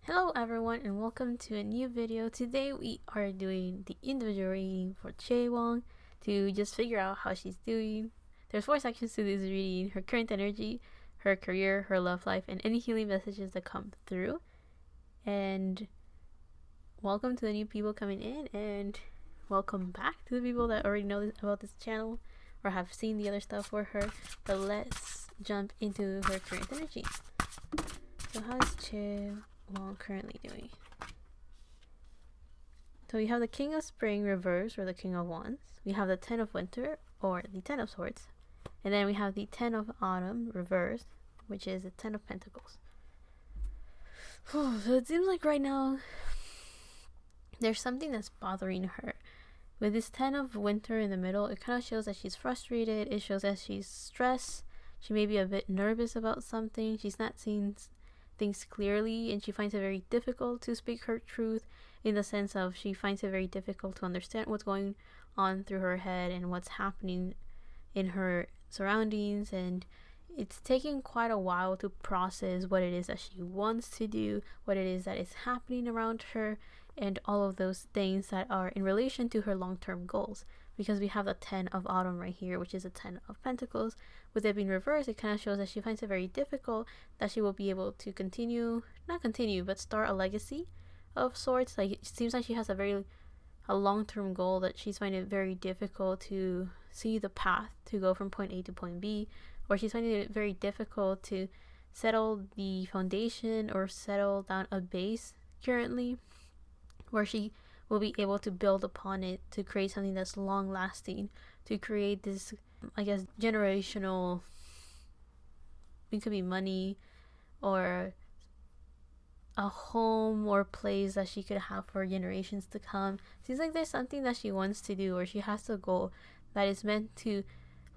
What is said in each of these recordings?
Hello everyone and welcome to a new video. Today we are doing the individual reading for Chaewon to just figure out how she's doing. There's 4 sections to this reading: her current energy, her career, her love life, and any healing messages that come through. And welcome to the new people coming in, and welcome back to the people that already know about this channel or have seen the other stuff for her. But let's jump into her current energy. So how's Chaewon currently doing? So we have the King of Spring reverse, or the King of Wands. We have the Ten of Winter, or the Ten of Swords. And then we have the Ten of Autumn reverse, which is the Ten of Pentacles. So it seems like right now there's something that's bothering her. With this Ten of Winter in the middle, it kind of shows that she's frustrated. It shows that she's stressed. She may be a bit nervous about something. She's not seeing things clearly, and she finds it very difficult to speak her truth, in the sense of she finds it very difficult to understand what's going on through her head and what's happening in her surroundings. And it's taking quite a while to process what it is that she wants to do, what it is that is happening around her, and all of those things that are in relation to her long-term goals. Because we have the Ten of Autumn right here, which is a Ten of Pentacles. With it being reversed, it kind of shows that she finds it very difficult that she will be able to but start a legacy of sorts. Like, it seems like she has a long-term goal that she's finding it very difficult to see the path to go from point A to point B, or she's finding it very difficult to settle the foundation or settle down a base currently, where she will be able to build upon it to create something that's long lasting, to create this, I guess, generational, it could be money or a home or place that she could have for generations to come. Seems like there's something that she wants to do, or she has a goal that is meant to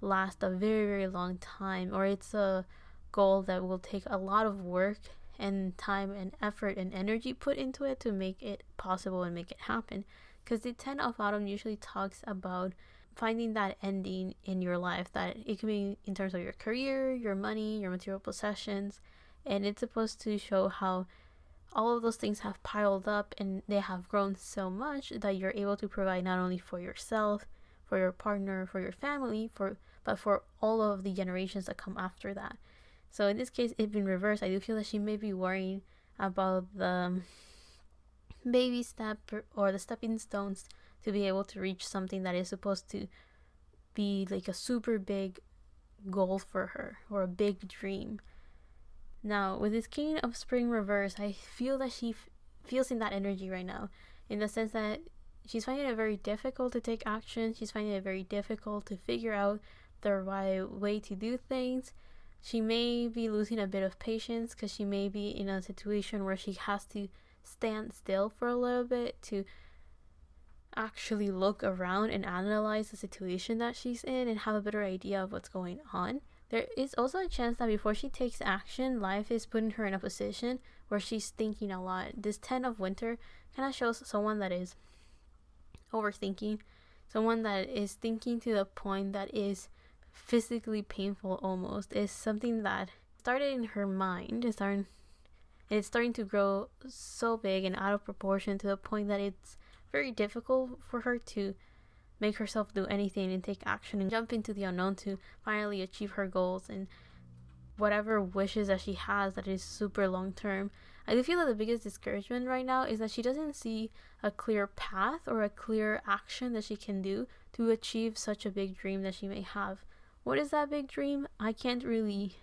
last a very, very long time, or it's a goal that will take a lot of work and time and effort and energy put into it to make it possible and make it happen. Because the Ten of Autumn usually talks about finding that ending in your life, that it can be in terms of your career, your money, your material possessions, and it's supposed to show how all of those things have piled up and they have grown so much that you're able to provide not only for yourself, for your partner, for your family, but for all of the generations that come after that. So in this case, it being reversed, I do feel that she may be worrying about the baby step or the stepping stones to be able to reach something that is supposed to be like a super big goal for her, or a big dream. Now, with this King of Spring reverse, I feel that she feels in that energy right now, in the sense that she's finding it very difficult to take action. She's finding it very difficult to figure out the right way to do things. She may be losing a bit of patience, because she may be in a situation where she has to stand still for a little bit to actually look around and analyze the situation that she's in and have a better idea of what's going on. There is also a chance that before she takes action, life is putting her in a position where she's thinking a lot. This Ten of Winter kind of shows someone that is overthinking, someone that is thinking to the point that is physically painful almost. Is something that started in her mind, it's starting to grow so big and out of proportion to the point that it's very difficult for her to make herself do anything and take action and jump into the unknown to finally achieve her goals and whatever wishes that she has that is super long term. I do feel that the biggest discouragement right now is that she doesn't see a clear path or a clear action that she can do to achieve such a big dream that she may have. What is that big dream? I can't really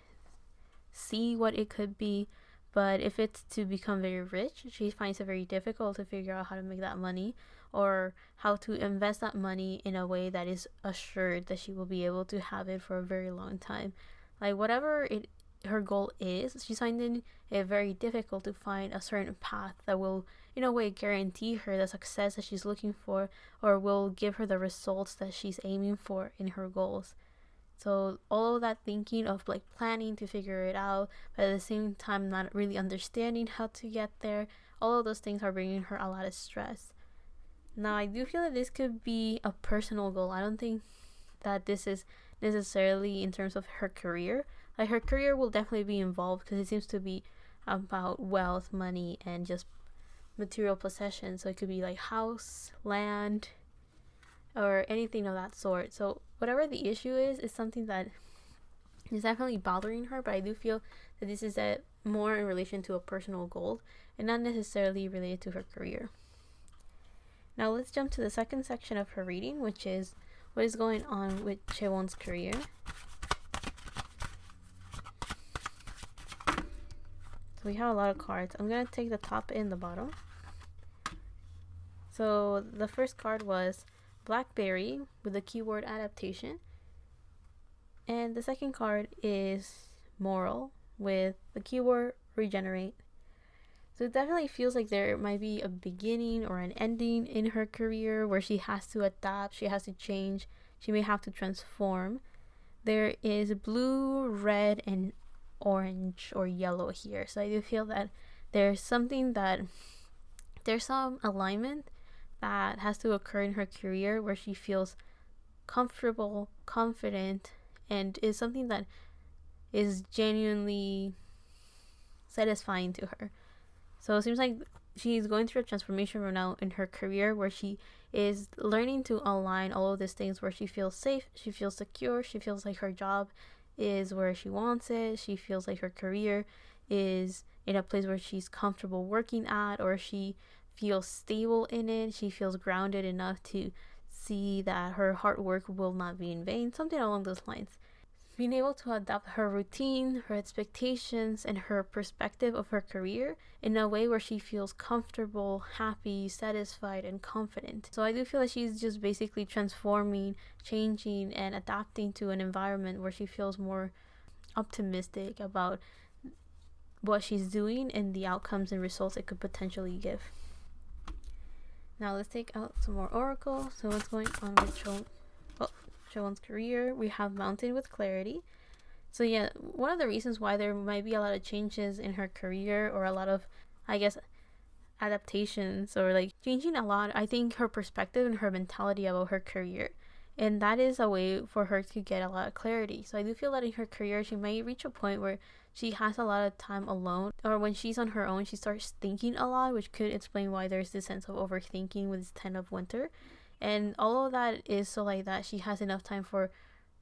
see what it could be, but if it's to become very rich, she finds it very difficult to figure out how to make that money, or how to invest that money in a way that is assured that she will be able to have it for a very long time. Like, whatever her goal is, she's finding it very difficult to find a certain path that will, in a way, guarantee her the success that she's looking for, or will give her the results that she's aiming for in her goals. So all of that thinking of like planning to figure it out, but at the same time not really understanding how to get there, all of those things are bringing her a lot of stress. Now, I do feel that this could be a personal goal. I don't think that this is necessarily in terms of her career. Like, her career will definitely be involved, because it seems to be about wealth, money, and just material possessions. So it could be like house, land, or anything of that sort. So whatever the issue is something that is definitely bothering her, but I do feel that this is more in relation to a personal goal and not necessarily related to her career. Now let's jump to the second section of her reading, which is what is going on with Chaewon's career. So we have a lot of cards. I'm going to take the top and the bottom. So the first card was Blackberry with the keyword adaptation. And the second card is Moral with the keyword regenerate. So it definitely feels like there might be a beginning or an ending in her career where she has to adapt, she has to change, she may have to transform. There is blue, red, and orange or yellow here. So I do feel that there's some alignment that has to occur in her career where she feels comfortable, confident, and is something that is genuinely satisfying to her. So it seems like she's going through a transformation right now in her career where she is learning to align all of these things, where she feels safe, she feels secure, she feels like her job is where she wants it, she feels like her career is in a place where she's comfortable working at, or she feels stable in it, she feels grounded enough to see that her hard work will not be in vain, something along those lines. Being able to adapt her routine, her expectations, and her perspective of her career in a way where she feels comfortable, happy, satisfied, and confident. So I do feel that she's just basically transforming, changing, and adapting to an environment where she feels more optimistic about what she's doing and the outcomes and results it could potentially give. Now let's take out some more oracle. So what's going on with Chaewon's career? We have Mountain with clarity. So yeah, one of the reasons why there might be a lot of changes in her career, or a lot of, I guess, adaptations, or like changing a lot, I think her perspective and her mentality about her career, and that is a way for her to get a lot of clarity. So I do feel that in her career she might reach a point where she has a lot of time alone, or when she's on her own she starts thinking a lot, which could explain why there's this sense of overthinking with this 10 of winter. And all of that is so like that she has enough time for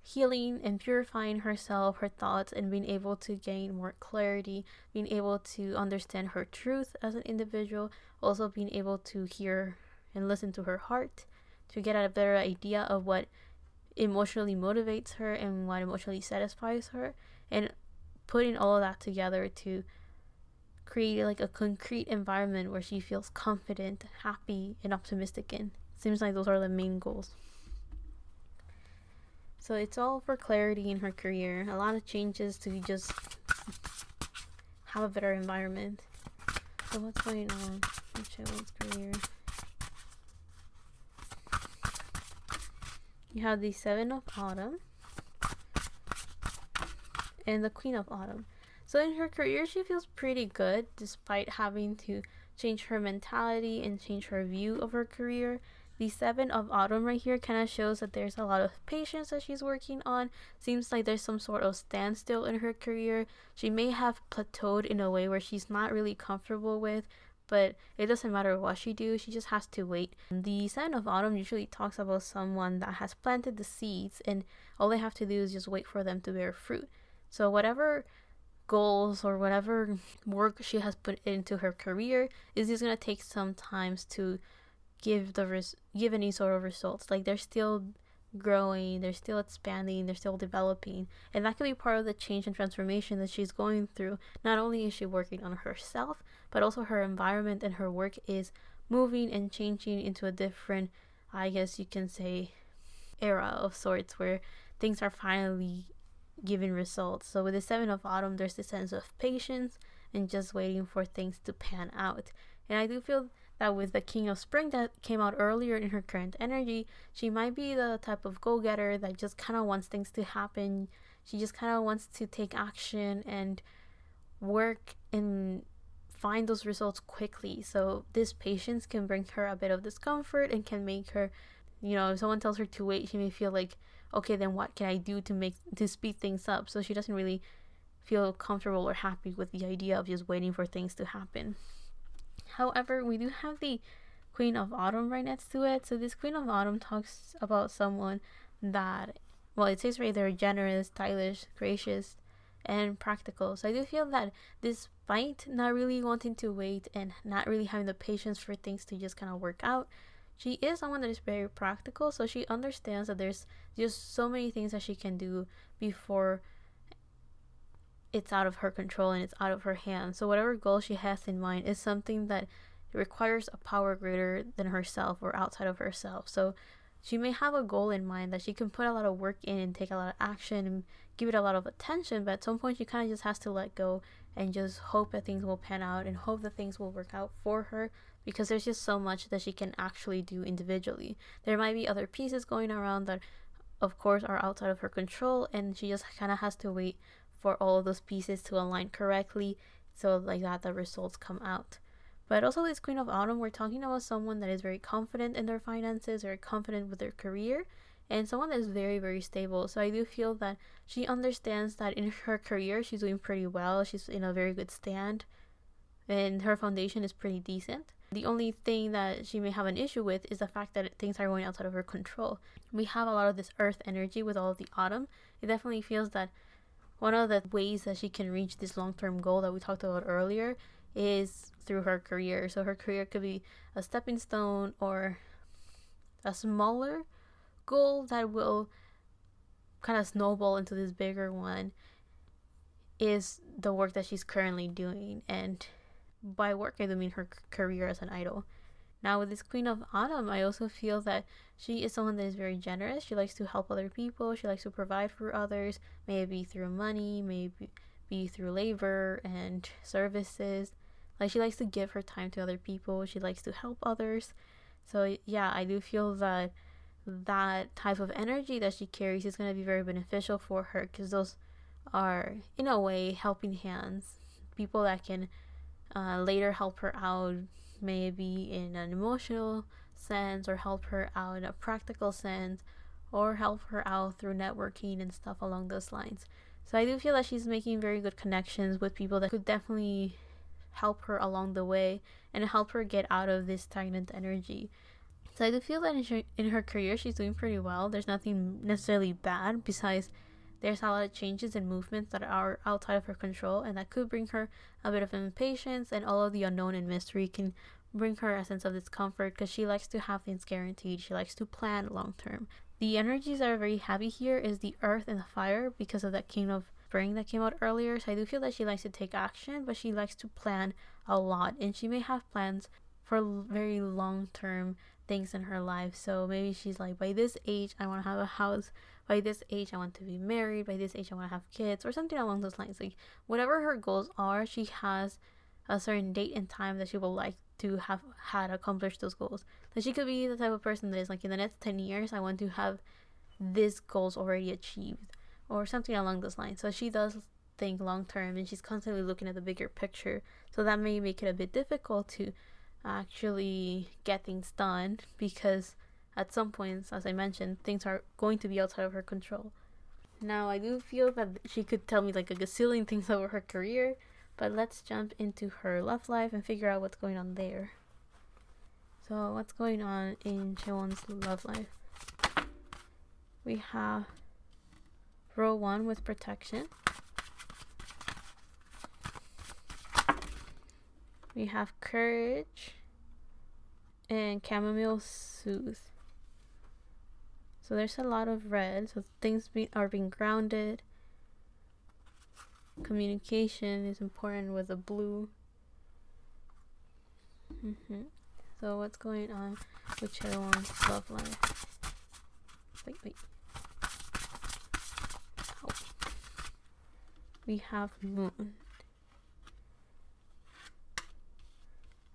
healing and purifying herself, her thoughts, and being able to gain more clarity, being able to understand her truth as an individual, also being able to hear and listen to her heart, to get a better idea of what emotionally motivates her and what emotionally satisfies her, and putting all of that together to create like a concrete environment where she feels confident, happy, and optimistic in. Seems like those are the main goals. So it's all for clarity in her career. A lot of changes to just have a better environment. So what's going on with Chaewon's career? You have the 7 of Autumn and the Queen of Autumn. So in her career she feels pretty good despite having to change her mentality and change her view of her career. The 7 of Autumn right here kind of shows that there's a lot of patience that she's working on. Seems like there's some sort of standstill in her career. She may have plateaued in a way where she's not really comfortable with, but it doesn't matter what she do, she just has to wait. The 7 of Autumn usually talks about someone that has planted the seeds and all they have to do is just wait for them to bear fruit. So whatever goals or whatever work she has put into her career is just going to take some time to give any sort of results. Like they're still growing, they're still expanding, they're still developing, and that could be part of the change and transformation that she's going through. Not only is she working on herself, but also her environment and her work is moving and changing into a different, I guess you can say, era of sorts where things are finally giving results. So with the 7 of Autumn there's this sense of patience and just waiting for things to pan out. And I do feel that with the King of Spring that came out earlier in her current energy, she might be the type of go-getter that just kind of wants things to happen. She just kind of wants to take action and work and find those results quickly. So this patience can bring her a bit of discomfort and can make her, if someone tells her to wait, she may feel like, okay, then what can I do to speed things up? So she doesn't really feel comfortable or happy with the idea of just waiting for things to happen. However, we do have the Queen of Autumn right next to it. So this Queen of Autumn talks about someone that, well, it says right there, generous, stylish, gracious, and practical. So I do feel that despite not really wanting to wait and not really having the patience for things to just kind of work out, she is someone that is very practical. So she understands that there's just so many things that she can do before it's out of her control and it's out of her hands. So whatever goal she has in mind is something that requires a power greater than herself or outside of herself. So she may have a goal in mind that she can put a lot of work in and take a lot of action and give it a lot of attention, but at some point she kind of just has to let go and just hope that things will pan out and hope that things will work out for her, because there's just so much that she can actually do individually. There might be other pieces going around that of course are outside of her control, and she just kind of has to wait for all of those pieces to align correctly, so like that the results come out. But also this Queen of Autumn, we're talking about someone that is very confident in their finances, very confident with their career, and someone that is very, very stable. So I do feel that she understands that in her career she's doing pretty well, she's in a very good stand, and her foundation is pretty decent. The only thing that she may have an issue with is the fact that things are going outside of her control. We have a lot of this earth energy with all of the autumn. It definitely feels that one of the ways that she can reach this long-term goal that we talked about earlier is through her career. So her career could be a stepping stone or a smaller goal that will kind of snowball into this bigger one, is the work that she's currently doing. And by work I do mean her career as an idol. Now with this Queen of Autumn, I also feel that she is someone that is very generous. She likes to help other people, she likes to provide for others, maybe through money, maybe be through labor and services. Like, she likes to give her time to other people, she likes to help others. So yeah, I do feel that that type of energy that she carries is going to be very beneficial for her, because those are in a way helping hands, people that can later help her out, maybe in an emotional sense, or help her out in a practical sense, or help her out through networking and stuff along those lines. So I do feel that she's making very good connections with people that could definitely help her along the way and help her get out of this stagnant energy. So I do feel that in her career she's doing pretty well. There's nothing necessarily bad, besides there's a lot of changes and movements that are outside of her control, and that could bring her a bit of impatience, and all of the unknown and mystery can bring her a sense of discomfort, because she likes to have things guaranteed. She likes to plan long term. The energies that are very heavy here is the earth and the fire, because of that King of Spring that came out earlier. So I do feel that she likes to take action, but she likes to plan a lot, and she may have plans for very long term things in her life. So maybe she's like, by this age I want to have a house, by this age I want to be married, by this age I want to have kids, or something along those lines. Like, whatever her goals are, she has a certain date and time that she will like to have had accomplished those goals. So she could be the type of person that is like, in the next 10 years I want to have these goals already achieved, or something along those lines. So she does think long term, and she's constantly looking at the bigger picture. So that may make it a bit difficult to actually get things done, because at some points, as I mentioned, things are going to be outside of her control. Now I do feel that she could tell me like a gazillion things over her career, but let's jump into her love life and figure out what's going on there. So what's going on in Chaewon's love life? We have row 1 with protection. We have courage and chamomile soothe. So there's a lot of red, so things are being grounded. Communication is important with the blue. So what's going on with Chaewon's love life? Wait. Ow. We have moon.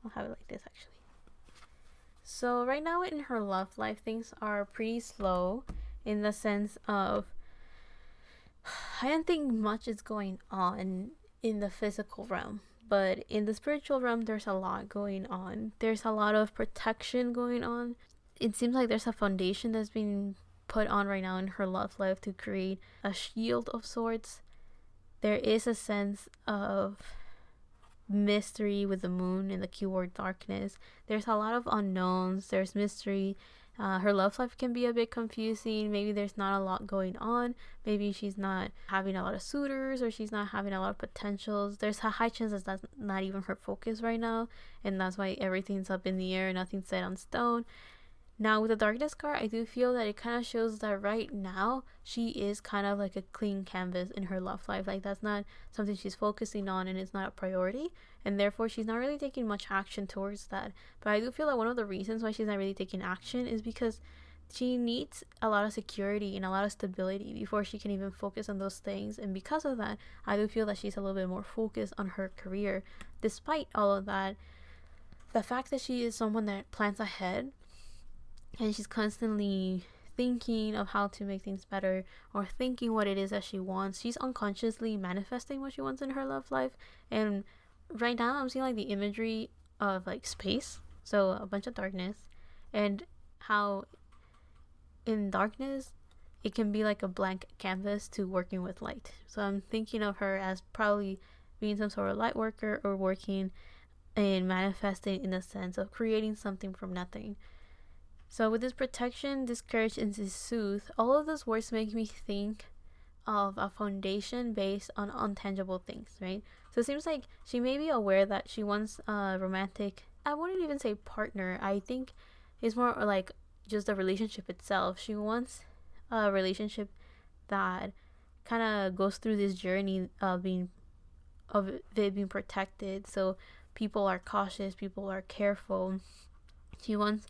I'll have it like this actually. So right now in her love life, things are pretty slow, in the sense of I don't think much is going on in the physical realm, but in the spiritual realm there's a lot going on. There's a lot of protection going on. It seems like there's a foundation that's being put on right now in her love life to create a shield of sorts. there is a sense of mystery with the moon and the keyword darkness. There's a lot of unknowns. There's mystery. Her love life can be a bit confusing. Maybe there's not a lot going on. Maybe she's not having a lot of suitors, or she's not having a lot of potentials. There's a high chance that that's not even her focus right now, and that's why everything's up in the air, nothing's set on stone. Now, with the darkness card, I do feel that it kind of shows that right now she is kind of like a clean canvas in her love life. Like, that's not something she's focusing on, and it's not a priority, and therefore she's not really taking much action towards that. But I do feel that one of the reasons why she's not really taking action is because she needs a lot of security and a lot of stability before she can even focus on those things. And because of that, I do feel that she's a little bit more focused on her career. Despite all of that, the fact that she is someone that plans ahead, and she's constantly thinking of how to make things better, or thinking what it is that she wants. She's unconsciously manifesting what she wants in her love life. And right now I'm seeing like the imagery of like space, so a bunch of darkness, and how in darkness it can be like a blank canvas to working with light. So I'm thinking of her as probably being some sort of light worker, or working and manifesting in the sense of creating something from nothing. So with this protection, this courage, and this soothe, all of those words make me think of a foundation based on untangible things, right? So it seems like she may be aware that she wants a romantic, I wouldn't even say partner, I think it's more like just the relationship itself. She wants a relationship that kind of goes through this journey of it being protected. So people are cautious, people are careful. She wants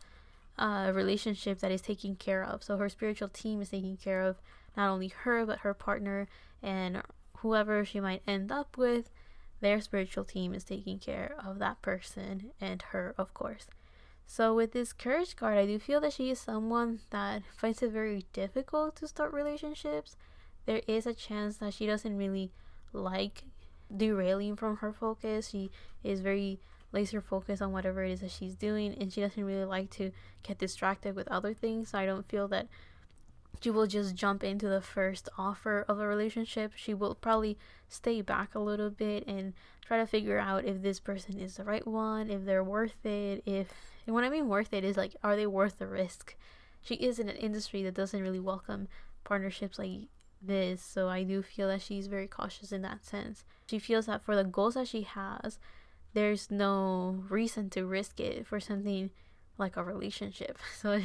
a relationship that is taken care of. So her spiritual team is taking care of not only her, but her partner, and whoever she might end up with. Their spiritual team is taking care of that person, and her, of course. So with this courage card, I do feel that she is someone that finds it very difficult to start relationships. There is a chance that she doesn't really like derailing from her focus. She is very laser focused on whatever it is that she's doing, and she doesn't really like to get distracted with other things. So I don't feel that she will just jump into the first offer of a relationship. She will probably stay back a little bit and try to figure out if this person is the right one, if they're worth it. And when I mean worth it is like, are they worth the risk? She is in an industry that doesn't really welcome partnerships like this, so I do feel that she's very cautious in that sense. She feels that for the goals that she has, there's no reason to risk it for something like a relationship. So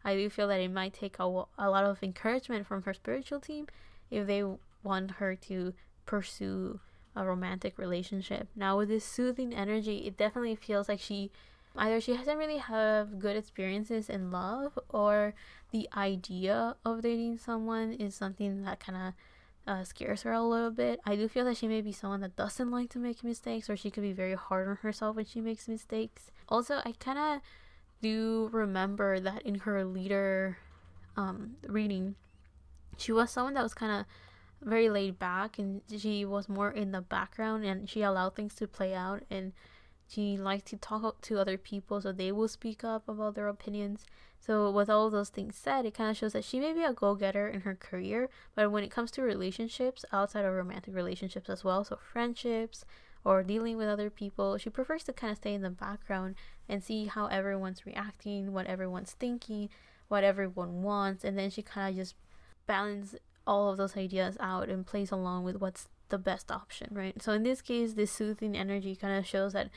I do feel that it might take a lot of encouragement from her spiritual team if they want her to pursue a romantic relationship. Now with this soothing energy, it definitely feels like she hasn't really have good experiences in love, or the idea of dating someone is something that kind of scares her a little bit. I do feel that she may be someone that doesn't like to make mistakes, or she could be very hard on herself when she makes mistakes. Also, I kind of do remember that in her leader reading, she was someone that was kind of very laid back, and she was more in the background, and she allowed things to play out, and she liked to talk to other people so they will speak up about their opinions. So with all of those things said, it kind of shows that she may be a go-getter in her career, but when it comes to relationships, outside of romantic relationships as well, so friendships or dealing with other people, she prefers to kind of stay in the background and see how everyone's reacting, what everyone's thinking, what everyone wants, and then she kind of just balances all of those ideas out and plays along with what's the best option, right? So in this case, this soothing energy kind of shows that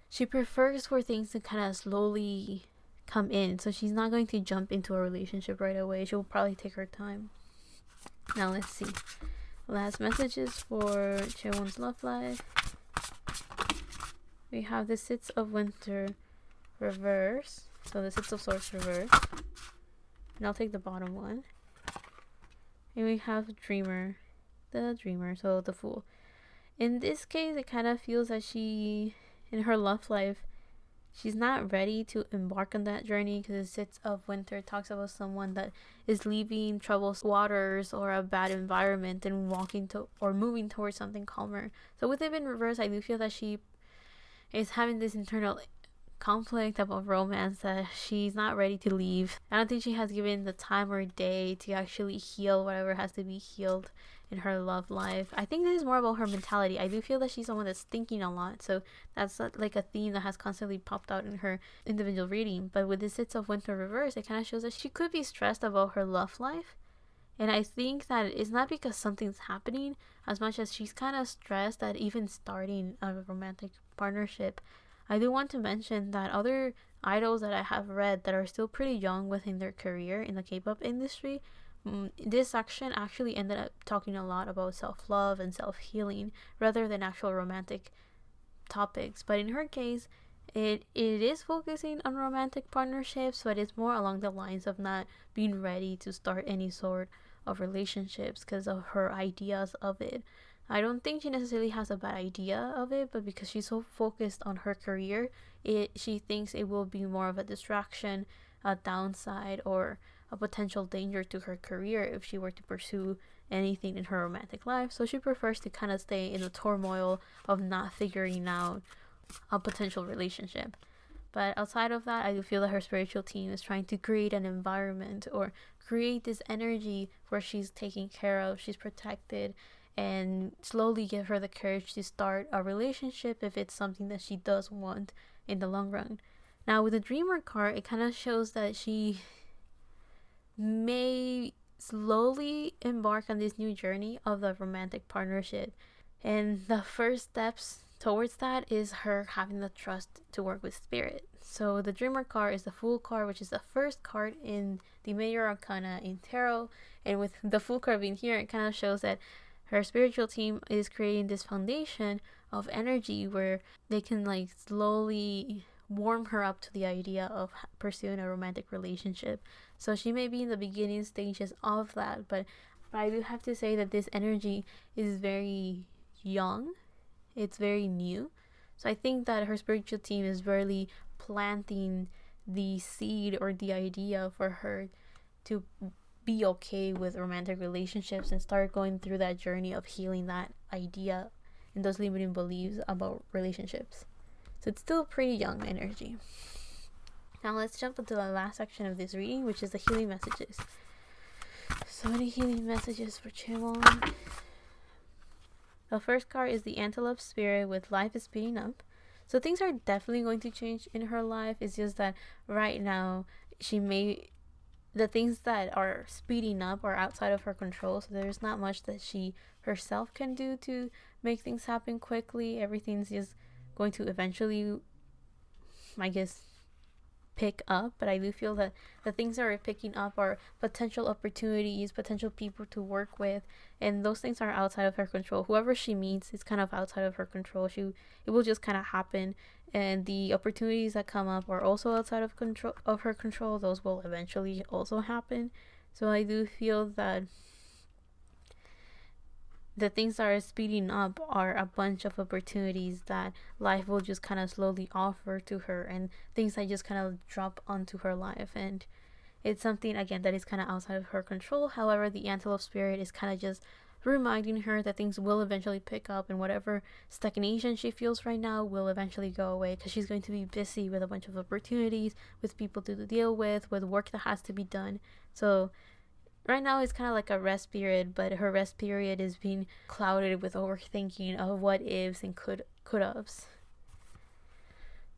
she prefers for things to kind of slowly come in. So she's not going to jump into a relationship right away. She'll probably take her time. Now let's see. Last messages for Chaewon's love life. We have the Six of Winter reverse. So the Six of Swords reverse. And I'll take the bottom one. And we have Dreamer. The Dreamer, so the Fool. In this case, it kind of feels that she, in her love life, she's not ready to embark on that journey, because the Six of Winter talks about someone that is leaving troubled waters or a bad environment and walking to or moving towards something calmer. So with it in reverse, I do feel that she is having this internal conflict, about romance, that she's not ready to leave. I don't think she has given the time or day to actually heal whatever has to be healed in her love life. I think this is more about her mentality. I do feel that she's someone that's thinking a lot, so that's like a theme that has constantly popped out in her individual reading. But with the Six of Winter reverse, it kind of shows that she could be stressed about her love life. And I think that it's not because something's happening as much as she's kind of stressed at even starting a romantic partnership. I do want to mention that other idols that I have read that are still pretty young within their career in the K-pop industry, this section actually ended up talking a lot about self-love and self-healing rather than actual romantic topics. But in her case, it is focusing on romantic partnerships, but it's more along the lines of not being ready to start any sort of relationships because of her ideas of it. I don't think she necessarily has a bad idea of it, but because she's so focused on her career, she thinks it will be more of a distraction, a downside, or a potential danger to her career if she were to pursue anything in her romantic life. So she prefers to kind of stay in the turmoil of not figuring out a potential relationship. But outside of that, I do feel that her spiritual team is trying to create an environment or create this energy where she's taken care of, she's protected, and slowly give her the courage to start a relationship if it's something that she does want in the long run. Now with the Dreamer card, it kind of shows that she may slowly embark on this new journey of the romantic partnership, and the first steps towards that is her having the trust to work with spirit. So the Dreamer card is the Fool card, which is the first card in the Major Arcana in Tarot, and with the Fool card being here, it kind of shows that her spiritual team is creating this foundation of energy where they can like slowly warm her up to the idea of pursuing a romantic relationship. So she may be in the beginning stages of that, but I do have to say that this energy is very young. It's very new. So I think that her spiritual team is really planting the seed or the idea for her to be okay with romantic relationships and start going through that journey of healing that idea and those limiting beliefs about relationships. So it's still pretty young energy. Now let's jump into the last section of this reading, which is the healing messages. So many healing messages for Chaewon. The first card is the Antelope Spirit with life is speeding up. So things are definitely going to change in her life. It's just that right now the things that are speeding up are outside of her control. So there's not much that she herself can do to make things happen quickly. Everything's just going to eventually, I guess, pick up. But I do feel that the things that are picking up are potential opportunities, potential people to work with, and those things are outside of her control. Whoever she meets is kind of outside of her control. It will just kind of happen, and the opportunities that come up are also outside of her control. Those will eventually also happen. So I do feel that the things that are speeding up are a bunch of opportunities that life will just kind of slowly offer to her, and things that just kind of drop onto her life. And it's something, again, that is kind of outside of her control. However, the Antelope Spirit is kind of just reminding her that things will eventually pick up, and whatever stagnation she feels right now will eventually go away, because she's going to be busy with a bunch of opportunities, with people to deal with work that has to be done. So right now it's kind of like a rest period, but her rest period is being clouded with overthinking of what ifs and could-haves.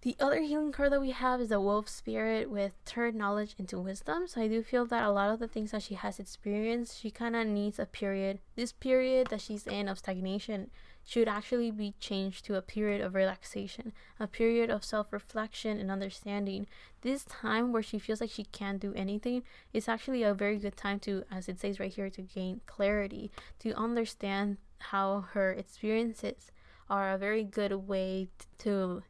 The other healing card that we have is the Wolf Spirit with turn knowledge into wisdom. So I do feel that a lot of the things that she has experienced, she kind of needs a period. This period that she's in of stagnation should actually be changed to a period of relaxation, a period of self-reflection and understanding. This time where she feels like she can't do anything is actually a very good time to, as it says right here, to gain clarity, to understand how her experiences are a very good way to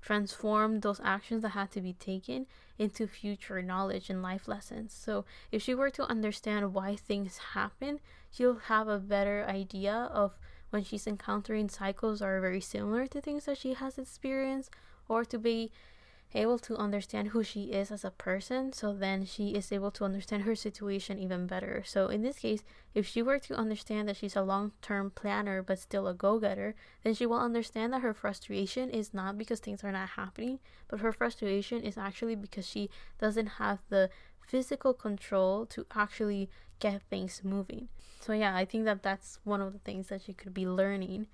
transform those actions that had to be taken into future knowledge and life lessons. So if she were to understand why things happen, she'll have a better idea of when she's encountering cycles that are very similar to things that she has experienced, or to be able to understand who she is as a person, so then she is able to understand her situation even better. So in this case, if she were to understand that she's a long-term planner but still a go-getter, then she will understand that her frustration is not because things are not happening, but her frustration is actually because she doesn't have the physical control to actually get things moving. So yeah, I think that that's one of the things that she could be learning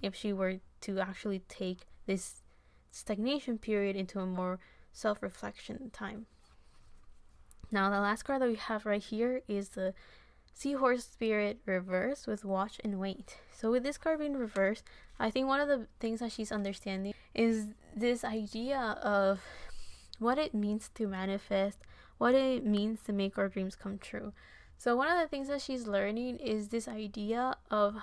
if she were to actually take this stagnation period into a more self-reflection time. Now the last card that we have right here is the Seahorse Spirit reverse with Watch and Wait. So with this card being reversed, I think one of the things that she's understanding is this idea of what it means to manifest, what it means to make our dreams come true. So one of the things that she's learning is this idea of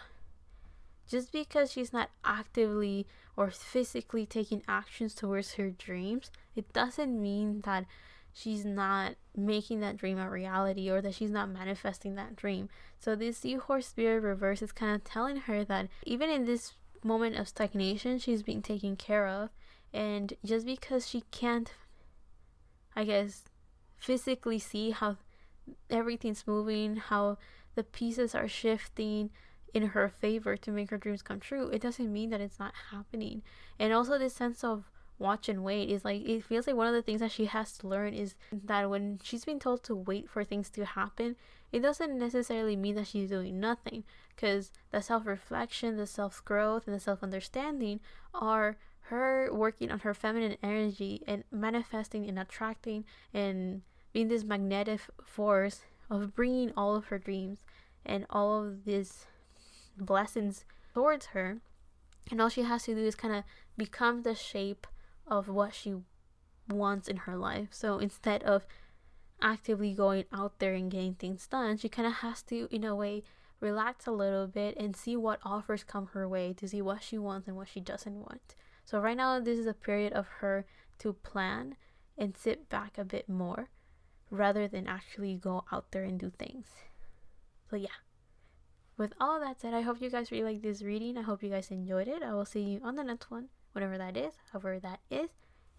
just because she's not actively or physically taking actions towards her dreams, it doesn't mean that she's not making that dream a reality or that she's not manifesting that dream. So this Seahorse Spirit reverse is kind of telling her that even in this moment of stagnation, she's being taken care of. And just because she can't, I guess, physically see how everything's moving, how the pieces are shifting in her favor to make her dreams come true, it doesn't mean that it's not happening. And also this sense of watch and wait is like, it feels like one of the things that she has to learn is that when she's been told to wait for things to happen, it doesn't necessarily mean that she's doing nothing, because the self-reflection, the self-growth, and the self-understanding are her working on her feminine energy and manifesting and attracting and being this magnetic force of bringing all of her dreams and all of these blessings towards her. And all she has to do is kind of become the shape of what she wants in her life. So instead of actively going out there and getting things done, she kind of has to, in a way, relax a little bit and see what offers come her way, to see what she wants and what she doesn't want. So right now, this is a period of her to plan and sit back a bit more rather than actually go out there and do things. So yeah, with all of that said, I hope you guys really like this reading. I hope you guys enjoyed it. I will see you on the next one, whatever that is, however that is.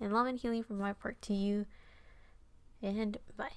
And love and healing from my part to you. And bye.